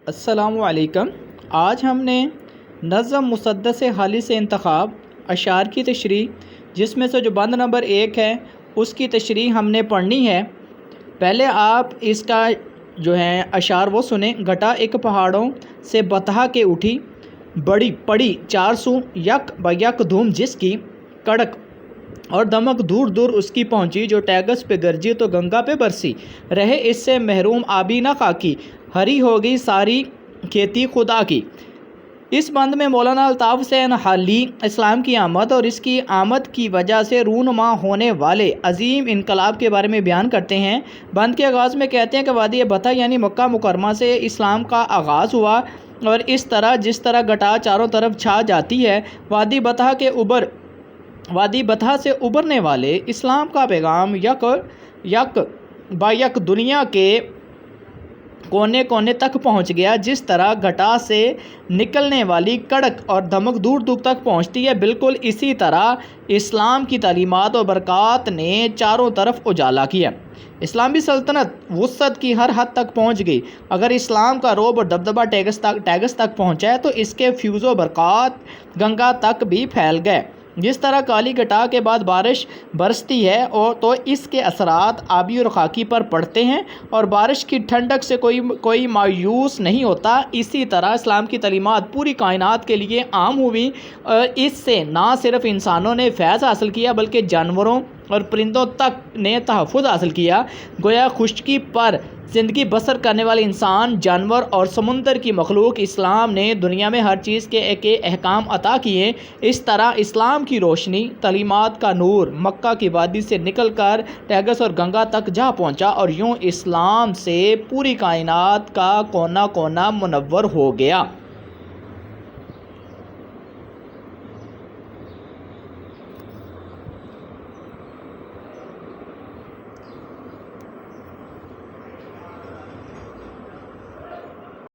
السلام علیکم۔ آج ہم نے نظم مسدس حالی سے انتخاب اشعار کی تشریح، جس میں سے جو بند نمبر 1 ہے اس کی تشریح ہم نے پڑھنی ہے۔ پہلے آپ اس کا اشعار وہ سنیں۔ گھٹا ایک پہاڑوں سے بتہا کے اٹھی، بڑی پڑی 400 یک بیک دھوم جس کی، کڑک اور دمک دور دور اس کی پہنچی، جو ٹیگس پہ گرجی تو گنگا پہ برسی، رہے اس سے محروم آبی نہ خاکی، ہری ہوگی ساری کھیتی خدا کی۔ اس بند میں مولانا الطاف حسین حالی اسلام کی آمد اور اس کی آمد کی وجہ سے رونما ہونے والے عظیم انقلاب کے بارے میں بیان کرتے ہیں۔ بند کے آغاز میں کہتے ہیں کہ وادی بتھا یعنی مکہ مکرمہ سے اسلام کا آغاز ہوا، اور جس طرح گھٹا چاروں طرف چھا جاتی ہے، وادی بتھا سے ابھرنے والے اسلام کا پیغام یک با یک دنیا کے کونے کونے تک پہنچ گیا۔ جس طرح گھٹا سے نکلنے والی کڑک اور دمک دور دور تک پہنچتی ہے، بالکل اسی طرح اسلام کی تعلیمات اور برکات نے چاروں طرف اجالا کیا۔ اسلامی سلطنت وسعت کی ہر حد تک پہنچ گئی۔ اگر اسلام کا رعب اور دبدبہ ٹیگس تک پہنچا ہے تو اس کے فیوز و برکات گنگا تک بھی پھیل گئے۔ جس طرح کالی گھٹا کے بعد بارش برستی ہے تو اس کے اثرات آبی اور خاکی پر پڑتے ہیں، اور بارش کی ٹھنڈک سے کوئی مایوس نہیں ہوتا، اسی طرح اسلام کی تعلیمات پوری کائنات کے لیے عام ہوئی، اور اس سے نہ صرف انسانوں نے فیض حاصل کیا بلکہ جانوروں اور پرندوں تک نے تحفظ حاصل کیا۔ گویا خشکی پر زندگی بسر کرنے والے انسان، جانور اور سمندر کی مخلوق، اسلام نے دنیا میں ہر چیز کے احکام عطا کیے۔ اس طرح اسلام کی روشنی، تعلیمات کا نور مکہ کی وادی سے نکل کر ٹیگس اور گنگا تک جا پہنچا، اور یوں اسلام سے پوری کائنات کا کونا کونا منور ہو گیا۔